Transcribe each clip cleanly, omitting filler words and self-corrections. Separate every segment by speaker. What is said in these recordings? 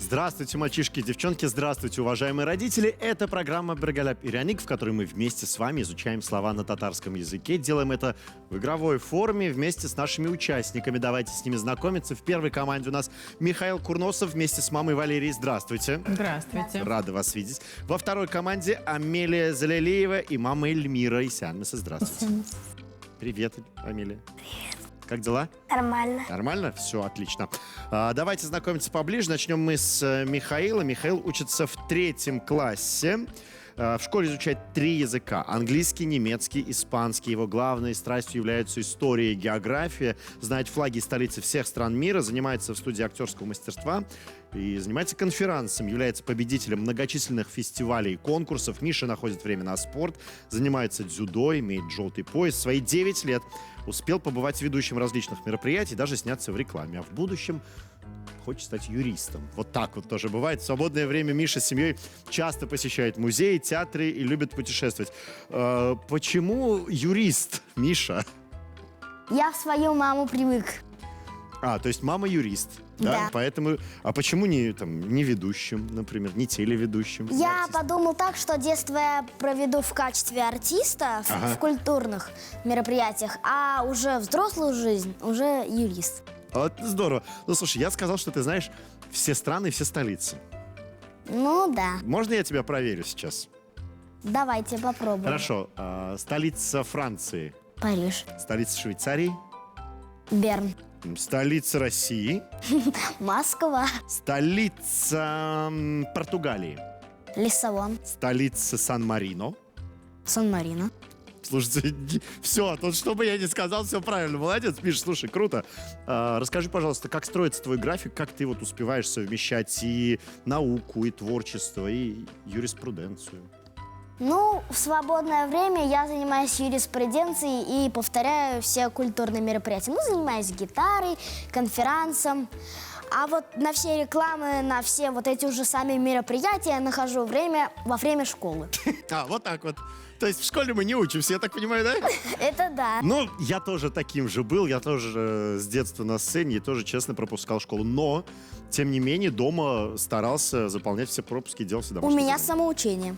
Speaker 1: Здравствуйте, мальчишки и девчонки, здравствуйте, уважаемые родители. Это программа «Брагаляп и Ряник», в которой мы вместе с вами изучаем слова на татарском языке. Делаем это в игровой форме вместе с нашими участниками. Давайте с ними знакомиться. В первой команде у нас Михаил Курносов вместе с мамой Валерией. Здравствуйте.
Speaker 2: Здравствуйте.
Speaker 1: Рада вас видеть. Во второй команде Амелия Залялеева и мама Эльмира Исянмеса. Здравствуйте. Привет, Амелия.
Speaker 3: Привет.
Speaker 1: Как дела?
Speaker 3: Нормально.
Speaker 1: Нормально? Все, отлично. Давайте знакомиться поближе. Начнем мы с Михаила. Михаил учится в 3 классе. В школе изучает 3 языка. Английский, немецкий, испанский. Его главной страстью являются история и география. Знает флаги и столицы всех стран мира. Занимается в студии актерского мастерства. И занимается конферансом. Является победителем многочисленных фестивалей и конкурсов. Миша находит время на спорт. Занимается дзюдо, имеет желтый пояс. В свои 9 лет успел побывать ведущим различных мероприятий, даже сняться в рекламе. А в будущем хочет стать юристом. Вот так вот тоже бывает. В свободное время Миша с семьей часто посещает музеи, театры и любит путешествовать. Почему юрист, Миша?
Speaker 3: Я в свою маму привык.
Speaker 1: То есть мама юрист, да?
Speaker 3: Да.
Speaker 1: Поэтому, почему не ведущим, например, не телеведущим? не
Speaker 3: Я
Speaker 1: артистом?
Speaker 3: подумал так, что детство я проведу в качестве артиста в культурных мероприятиях, а уже взрослую жизнь уже юрист.
Speaker 1: Здорово. Ну, слушай, я сказал, что ты знаешь все страны и все столицы.
Speaker 3: Ну да.
Speaker 1: Можно я тебя проверю сейчас?
Speaker 3: Давайте попробуем.
Speaker 1: Хорошо. Столица Франции.
Speaker 3: Париж.
Speaker 1: Столица Швейцарии.
Speaker 3: Берн.
Speaker 1: Столица России.
Speaker 3: Москва.
Speaker 1: Столица Португалии.
Speaker 3: Лиссабон.
Speaker 1: Столица Сан-Марино.
Speaker 3: Сан-Марино.
Speaker 1: Слушайте, все, тут что бы я ни сказал, все правильно. Молодец, Миша, слушай, круто. Расскажи, пожалуйста, как строится твой график, как ты вот успеваешь совмещать и науку, и творчество, и юриспруденцию?
Speaker 3: Ну, в свободное время я занимаюсь юриспруденцией и повторяю все культурные мероприятия. Ну, занимаюсь гитарой, конферансом. А вот на все рекламы, на все вот эти уже сами мероприятия я нахожу время во время школы.
Speaker 1: Вот так вот. То есть в школе мы не учимся, я так понимаю, да?
Speaker 3: Это да.
Speaker 1: Ну, я тоже таким же был, я тоже с детства на сцене и тоже честно пропускал школу. Но, тем не менее, дома старался заполнять все пропуски, делал все
Speaker 3: У
Speaker 1: домашние
Speaker 3: меня
Speaker 1: задания.
Speaker 3: самоучение.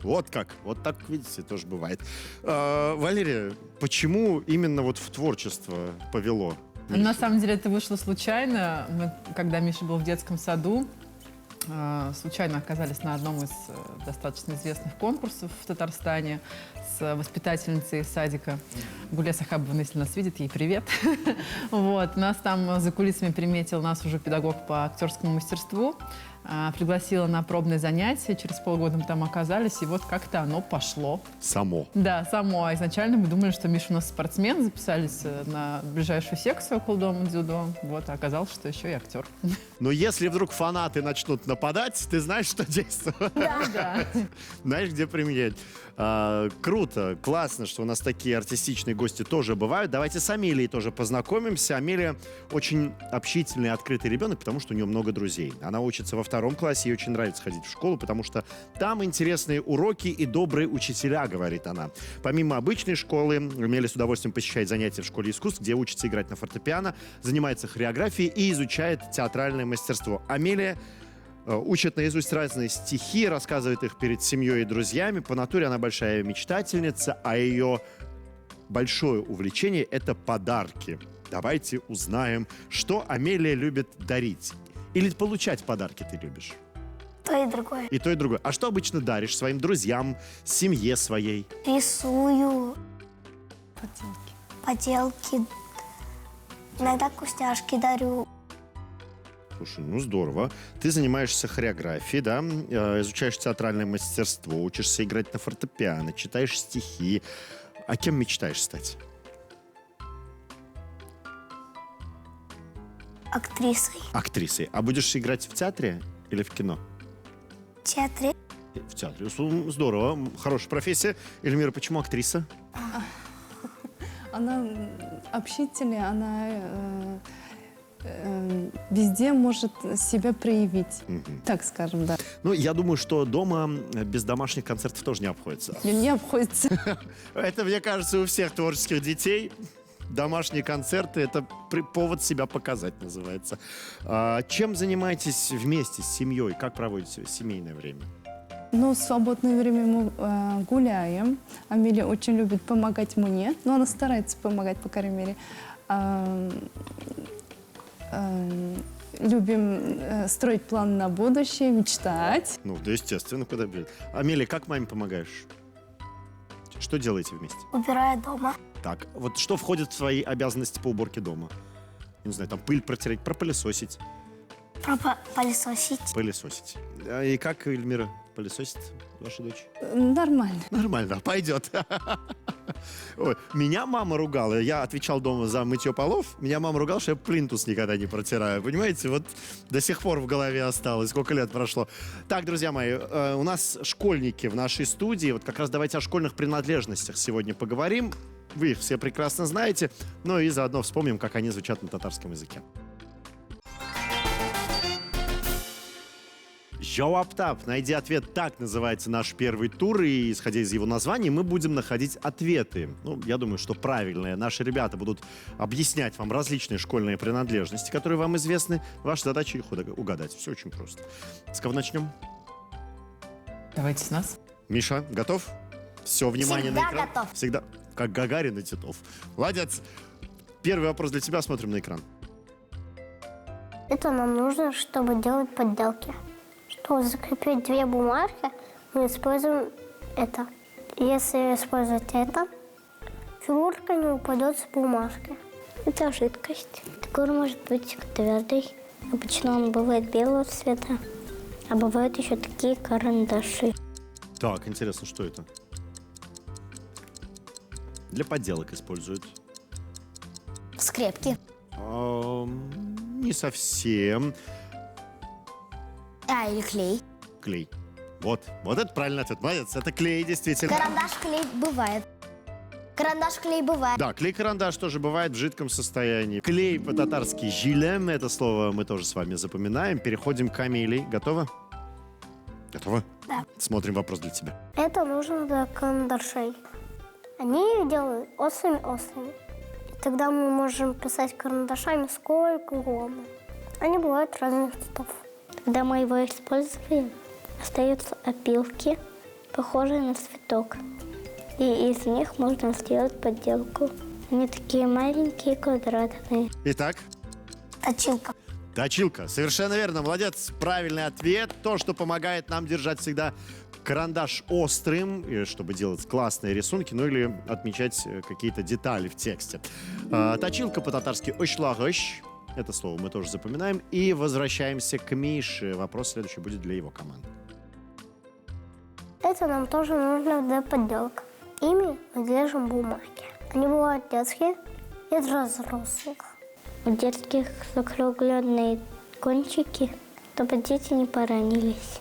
Speaker 1: Вот как. Вот так, видите, тоже бывает. Валерия, почему именно вот в творчество повело?
Speaker 2: На самом деле это вышло случайно. Мы, когда Миша был в детском саду, случайно оказались на одном из достаточно известных конкурсов в Татарстане с воспитательницей садика Гулия Сахабовна, если нас видит, ей привет. Вот. Нас там за кулисами приметил нас уже педагог по актерскому мастерству, пригласила на пробное занятие, через полгода мы там оказались, и вот как-то оно пошло.
Speaker 1: Само.
Speaker 2: Да, само. А изначально мы думали, что Миша у нас спортсмен, записались на ближайшую секцию около дома дзюдо. Вот, а оказалось, что еще и актер.
Speaker 1: Но если вдруг фанаты начнут нападать, ты знаешь, что действовать.
Speaker 2: Да.
Speaker 1: Знаешь, где применять. Круто, классно, что у нас такие артистичные гости тоже бывают. Давайте с Амелией тоже познакомимся. Амелия очень общительный и открытый ребенок, потому что у нее много друзей. Она учится во 2 классе, ей очень нравится ходить в школу, потому что там интересные уроки и добрые учителя, говорит она. Помимо обычной школы, Амелия с удовольствием посещает занятия в школе искусств, где учится играть на фортепиано, занимается хореографией и изучает театральное мастерство. Амелия учит наизусть разные стихи, рассказывает их перед семьей и друзьями. По натуре она большая мечтательница, а ее большое увлечение – это подарки. Давайте узнаем, что Амелия любит дарить. Или получать подарки ты любишь?
Speaker 3: То и другое.
Speaker 1: И то, и другое. А что обычно даришь своим друзьям, семье своей?
Speaker 3: Рисую. Поделки. Иногда вкусняшки дарю.
Speaker 1: Слушай, ну здорово. Ты занимаешься хореографией, да? Изучаешь театральное мастерство, учишься играть на фортепиано, читаешь стихи. А кем мечтаешь стать?
Speaker 3: Актрисой.
Speaker 1: Актрисой. А будешь играть в театре или в кино?
Speaker 3: В театре.
Speaker 1: В театре. Здорово. Хорошая профессия. Эльмира, почему актриса?
Speaker 4: Она общительная, она везде может себя проявить, так скажем, да.
Speaker 1: Ну, я думаю, что дома без домашних концертов тоже не обходится.
Speaker 4: Не обходится.
Speaker 1: Это, мне кажется, у всех творческих детей. домашние концерты — это повод себя показать, называется. Чем занимаетесь вместе с семьей? Как проводите семейное время?
Speaker 4: Ну, в свободное время мы гуляем. Амелия очень любит помогать мне, но она старается помогать, по крайней мере. Любим строить планы на будущее, мечтать.
Speaker 1: Ну, да, естественно, куда бы. Амелия, как маме помогаешь? Что делаете вместе?
Speaker 3: Убираю дома.
Speaker 1: Так, вот что входит в свои обязанности по уборке дома? Не знаю, там пыль протереть, пропылесосить.
Speaker 3: Пылесосить.
Speaker 1: Пылесосить. И как, Эльмира, пылесосит ваша дочь?
Speaker 4: Нормально.
Speaker 1: Нормально, пойдет. Ой, меня мама ругала. Я отвечал дома за мытье полов. Меня мама ругала, что я плинтус никогда не протираю. Понимаете, вот до сих пор в голове осталось. Сколько лет прошло. Так, друзья мои, у нас школьники в нашей студии. Вот как раз давайте о школьных принадлежностях сегодня поговорим. Вы их все прекрасно знаете. Ну и заодно вспомним, как они звучат на татарском языке. Жауаптап. Найди ответ. Так называется наш первый тур. И, исходя из его названия, мы будем находить ответы. Ну, я думаю, что правильные. Наши ребята будут объяснять вам различные школьные принадлежности, которые вам известны. Ваша задача их угадать. Все очень просто. С кого начнем?
Speaker 2: Давайте с нас.
Speaker 1: Миша, готов? Все, внимание
Speaker 3: Всегда
Speaker 1: на экран.
Speaker 3: готов.
Speaker 1: Всегда. Как Гагарин и Титов. Молодец. Первый вопрос для тебя. Смотрим на экран.
Speaker 5: Это нам нужно, чтобы делать подделки. Чтобы закрепить две бумажки, мы используем это. Если использовать это, фигурка не упадет с бумажки. Это жидкость. Такой может быть твердый. Обычно он бывает белого цвета, а бывают еще такие карандаши.
Speaker 1: Так, интересно, что это? Для подделок используют.
Speaker 3: Скрепки.
Speaker 1: Не совсем.
Speaker 3: Или клей.
Speaker 1: Клей. Вот это правильный ответ. Молодец, это клей, действительно.
Speaker 3: Карандаш, клей бывает. Карандаш, клей бывает.
Speaker 1: Да, клей-карандаш тоже бывает в жидком состоянии. Клей по-татарски жилем. Это слово мы тоже с вами запоминаем. Переходим к Амелии. Готова? Готова?
Speaker 3: Да.
Speaker 1: Смотрим вопрос для тебя.
Speaker 5: Это нужно для карандашей. Они делают острыми. И тогда мы можем писать карандашами сколько угодно. Они бывают разных цветов. Когда мы его используем, остаются опилки, похожие на цветок. И из них можно сделать подделку. Они такие маленькие, квадратные.
Speaker 1: Итак,
Speaker 3: Точилка.
Speaker 1: точилка. Совершенно верно. Молодец. Правильный ответ. То, что помогает нам держать всегда карандаш острым, чтобы делать классные рисунки, ну или отмечать какие-то детали в тексте. Точилка по-татарски «ошлагыш». Это слово мы тоже запоминаем. И возвращаемся к Мише. Вопрос следующий будет для его команды.
Speaker 5: Это нам тоже нужно для подделок. Ими мы держим бумаги. Они бывают детские и взрослых. У детских закругленные кончики, чтобы дети не поранились.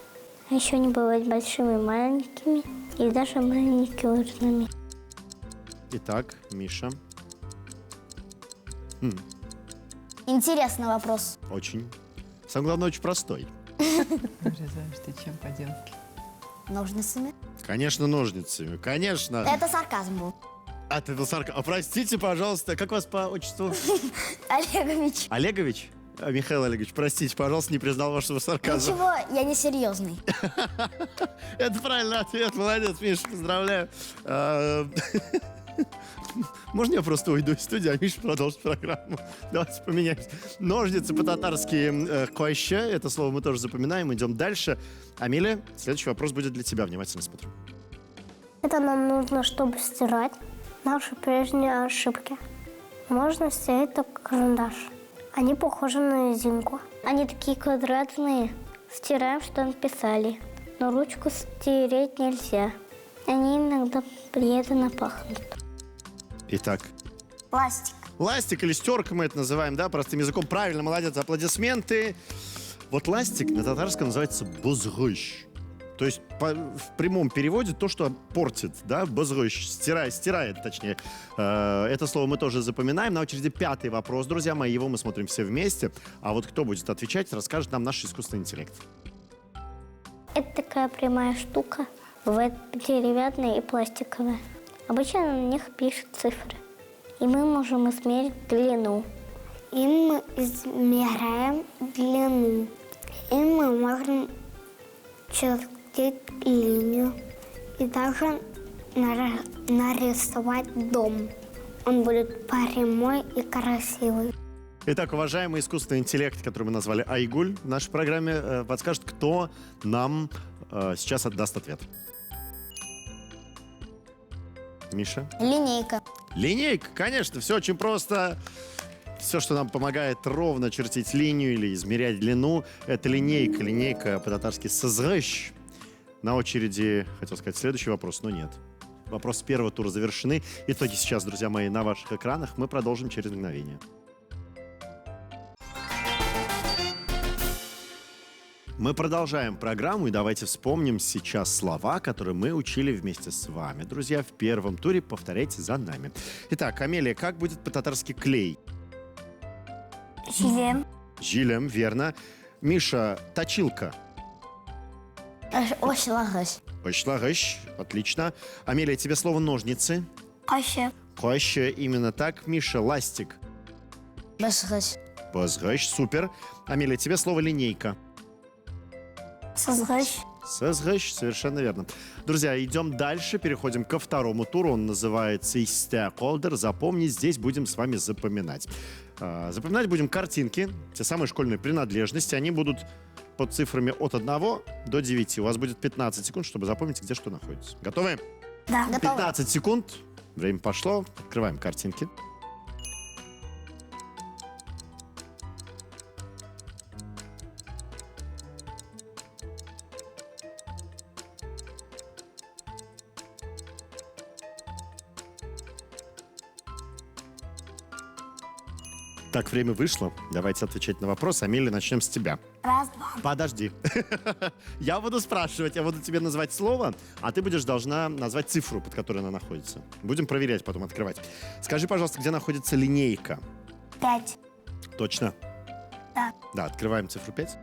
Speaker 5: А еще они бывают большими, маленькими и даже маникюрными.
Speaker 1: Итак, Миша.
Speaker 3: Интересный вопрос.
Speaker 1: Очень. Самое главное, очень простой.
Speaker 2: Вырезаешь ты чем поделки?
Speaker 3: Ножницами.
Speaker 1: Конечно, ножницами. Конечно.
Speaker 3: Это сарказм был.
Speaker 1: Это был сарказм. Простите, пожалуйста, как вас по отчеству?
Speaker 3: Олегович.
Speaker 1: Олегович? Михаил Олегович, простите, пожалуйста, не признал вашего сарказма.
Speaker 3: Ничего, я не серьезный.
Speaker 1: Это правильный ответ. Молодец, Миша, поздравляю. Можно я просто уйду из студии, а Миша продолжит программу? Давайте поменяемся. Ножницы по-татарски «койще». Это слово мы тоже запоминаем. Идем дальше. Амелия, следующий вопрос будет для тебя. Внимательно смотрим.
Speaker 5: Это нам нужно, чтобы стирать наши прежние ошибки. Можно стереть только карандаш. Они похожи на резинку. Они такие квадратные. Стираем, что написали. Но ручку стереть нельзя. Они иногда приятно пахнут.
Speaker 1: Итак.
Speaker 3: Пластик.
Speaker 1: Ластик или стерка мы это называем, да, простым языком. Правильно, молодец, аплодисменты. Вот ластик на татарском называется бозгыш. То есть в прямом переводе то, что портит, да, бозгыш, стирает, точнее. Это слово мы тоже запоминаем. На очереди 5-й вопрос, друзья мои, его мы смотрим все вместе. А вот кто будет отвечать, расскажет нам наш искусственный интеллект.
Speaker 5: Это такая прямая штука. Бывает деревянная и пластиковая. Обычно на них пишут цифры. И мы можем измерить длину. И мы измеряем длину. И мы можем чертить линию. И даже нарисовать дом. Он будет прямой и красивый.
Speaker 1: Итак, уважаемый искусственный интеллект, который мы назвали Айгуль в нашей программе, подскажет, кто нам сейчас отдаст ответ. Миша?
Speaker 3: Линейка.
Speaker 1: Линейка, конечно, все очень просто. Все, что нам помогает ровно чертить линию или измерять длину, это линейка. Линейка по-татарски «сызгыш». На очереди, хотел сказать, следующий вопрос, но нет. Вопросы первого тура завершены. Итоги сейчас, друзья мои, на ваших экранах. Мы продолжим через мгновение. Мы продолжаем программу, и давайте вспомним сейчас слова, которые мы учили вместе с вами. Друзья, в первом туре повторяйте за нами. Итак, Амелия, как будет по-татарски клей?
Speaker 5: Жилем.
Speaker 1: Жилем, верно. Миша, точилка.
Speaker 3: Ошлагыш.
Speaker 1: Ошлагыш, отлично. Амелия, тебе слово ножницы.
Speaker 5: Каще.
Speaker 1: Коще, именно так. Миша, ластик.
Speaker 3: Башгыш.
Speaker 1: Базгыш, супер. Амелия, тебе слово линейка.
Speaker 5: Сызгыш.
Speaker 1: Сызгыш, совершенно верно. Друзья, идем дальше, переходим ко второму туру. Он называется «Истяколдер». Запомни, здесь будем с вами запоминать. Запоминать будем картинки, те самые школьные принадлежности. Они будут под цифрами от 1 до 9. У вас будет 15 секунд, чтобы запомнить, где что находится. Готовы?
Speaker 5: Да.
Speaker 3: Готово.
Speaker 1: 15 секунд. Время пошло. Открываем картинки. Так, время вышло. Давайте отвечать на вопрос. Амелия, начнем с тебя.
Speaker 5: Раз, два.
Speaker 1: Подожди. Я буду спрашивать, я буду тебе называть слово, а ты будешь должна назвать цифру, под которой она находится. Будем проверять, потом открывать. Скажи, пожалуйста, где находится линейка?
Speaker 5: 5.
Speaker 1: Точно?
Speaker 5: Да.
Speaker 1: Да, открываем цифру 5.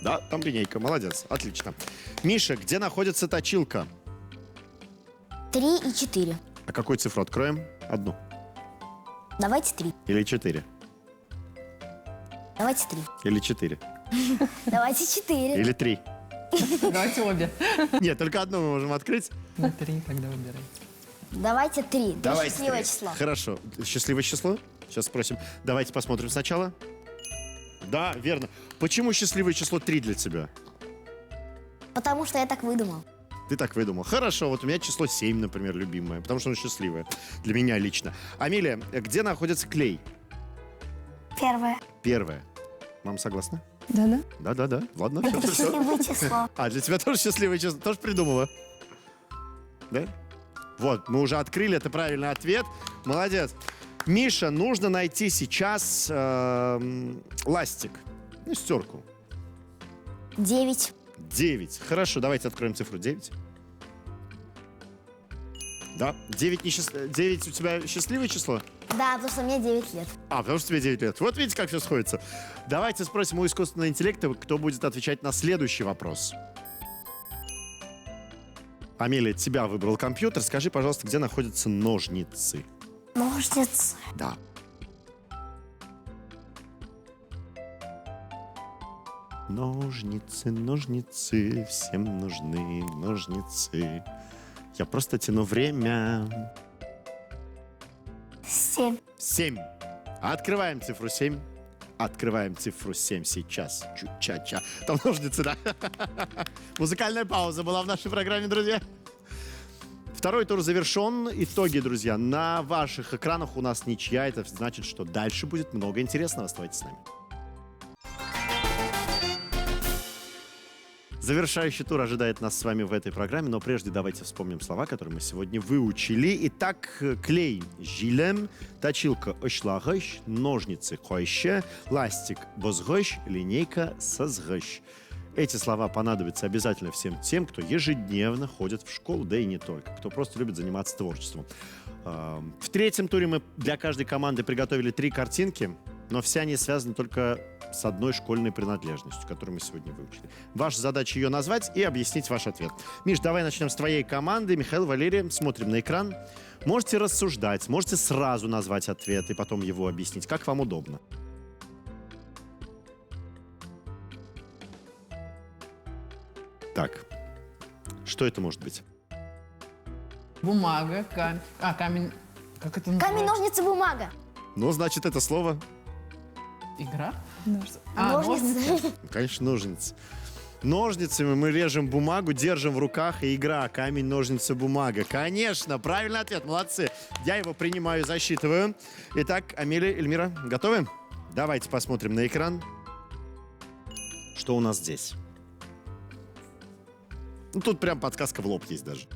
Speaker 1: Да, там линейка. Молодец. Отлично. Миша, где находится точилка?
Speaker 3: 3 и 4.
Speaker 1: А какую цифру откроем? Одну.
Speaker 3: Давайте 3.
Speaker 1: Или 4?
Speaker 3: Давайте 3.
Speaker 1: Или 4?
Speaker 3: Давайте 4.
Speaker 1: Или 3?
Speaker 2: Давайте обе.
Speaker 1: Нет, только одну мы можем открыть.
Speaker 2: Ну, 3 тогда выбирайте.
Speaker 3: Давайте 3.
Speaker 1: Давайте
Speaker 3: Счастливое
Speaker 1: 3.
Speaker 3: число.
Speaker 1: Хорошо. Счастливое число? Сейчас спросим. Давайте посмотрим сначала. Да, верно. Почему счастливое число 3 для тебя?
Speaker 3: Потому что я так выдумал.
Speaker 1: Ты так выдумал. Хорошо, вот у меня число 7, например, любимое, потому что оно счастливое. Для меня лично. Амелия, где находится клей?
Speaker 5: Первое.
Speaker 1: Первое. Мама согласна?
Speaker 4: Да-да.
Speaker 1: Да. Ладно, все.
Speaker 5: Счастливое число.
Speaker 1: А, для тебя тоже счастливое число? Тоже придумала? Да? Вот, мы уже открыли, это правильный ответ. Молодец. Миша, нужно найти сейчас ластик. Ну, стерку.
Speaker 3: 9.
Speaker 1: 9. Хорошо, давайте откроем цифру 9. Да? 9, 9 у тебя счастливое число?
Speaker 3: Да, потому что мне 9 лет.
Speaker 1: А, потому что тебе 9 лет. Вот видите, как все сходится. Давайте спросим у искусственного интеллекта, кто будет отвечать на следующий вопрос. Амелия, тебя выбрал компьютер. Скажи, пожалуйста, где находятся ножницы?
Speaker 5: Ножницы.
Speaker 1: Да. Ножницы, ножницы, всем нужны ножницы. Я просто тяну время.
Speaker 5: 7.
Speaker 1: 7. Открываем цифру 7. Открываем цифру 7 сейчас. Чу-ча-ча. Там ножницы, да? Музыкальная пауза была в нашей программе, друзья. Второй тур завершен. Итоги, друзья, на ваших экранах у нас ничья. Это значит, что дальше будет много интересного. Оставайтесь с нами. Завершающий тур ожидает нас с вами в этой программе, но прежде давайте вспомним слова, которые мы сегодня выучили. Итак, клей – жилем, точилка – ошлагыш, ножницы – койще, ластик – бозгыш, линейка – сазгыш. Эти слова понадобятся обязательно всем тем, кто ежедневно ходит в школу, да и не только, кто просто любит заниматься творчеством. В третьем туре мы для каждой команды приготовили 3 картинки. но все они связаны только с одной школьной принадлежностью, которую мы сегодня выучили. Ваша задача ее назвать и объяснить ваш ответ. Миш, давай начнем с твоей команды. Михаил, Валерия, смотрим на экран. Можете рассуждать, можете сразу назвать ответ и потом его объяснить, как вам удобно. Так, что это может быть?
Speaker 2: Бумага, камень. Как это называется?
Speaker 3: Камень, ножницы, бумага.
Speaker 1: Ну, значит, это слово,
Speaker 2: Игра?
Speaker 3: Ножницы.
Speaker 1: конечно, ножницы. Ножницами мы режем бумагу, держим в руках, и игра камень, ножницы, бумага. Конечно, правильный ответ, молодцы. Я его принимаю, засчитываю. Итак, Амелия, Эльмира, готовы? Давайте посмотрим на экран. Что у нас здесь? Ну, тут прям подсказка в лоб есть даже.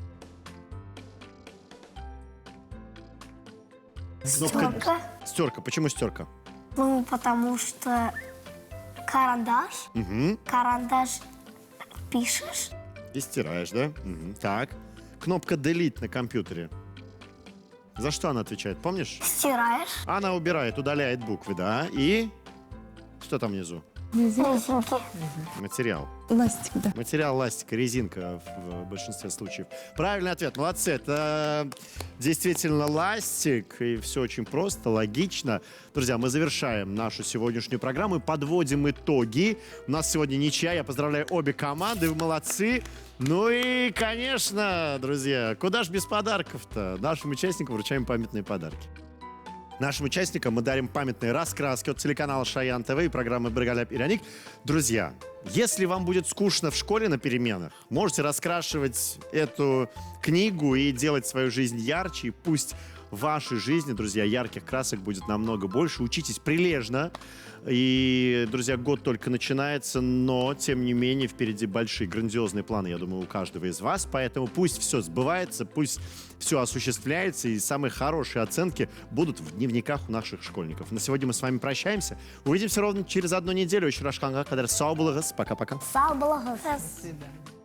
Speaker 5: Стерка.
Speaker 1: Стерка. Почему стерка?
Speaker 5: Ну, потому что карандаш.
Speaker 1: Угу.
Speaker 5: Карандаш пишешь.
Speaker 1: И стираешь, да? Мгм. Так. Кнопка Delete на компьютере. За что она отвечает, помнишь?
Speaker 5: Стираешь.
Speaker 1: Она убирает, удаляет буквы, да? И что там внизу?
Speaker 5: Резинки.
Speaker 1: Материал.
Speaker 4: Ластик, да.
Speaker 1: Материал, ластика, резинка в большинстве случаев. Правильный ответ, молодцы. Это действительно ластик, и все очень просто, логично. Друзья, мы завершаем нашу сегодняшнюю программу и подводим итоги. У нас сегодня ничья, я поздравляю обе команды, вы молодцы. Ну и, конечно, друзья, куда ж без подарков-то? Нашим участникам вручаем памятные подарки. Нашим участникам мы дарим памятные раскраски от телеканала Шаян ТВ и программы «Бригаляп и Ряник». Друзья, если вам будет скучно в школе на переменах, можете раскрашивать эту книгу и делать свою жизнь ярче. И пусть в вашей жизни, друзья, ярких красок будет намного больше. Учитесь прилежно. И, друзья, год только начинается, но, тем не менее, впереди большие, грандиозные планы, я думаю, у каждого из вас. Поэтому пусть все сбывается, пусть все осуществляется, и самые хорошие оценки будут в дневниках у наших школьников. На сегодня мы с вами прощаемся. Увидимся ровно через 1 неделю. Пока-пока.
Speaker 3: Сау балагас.
Speaker 2: До свидания.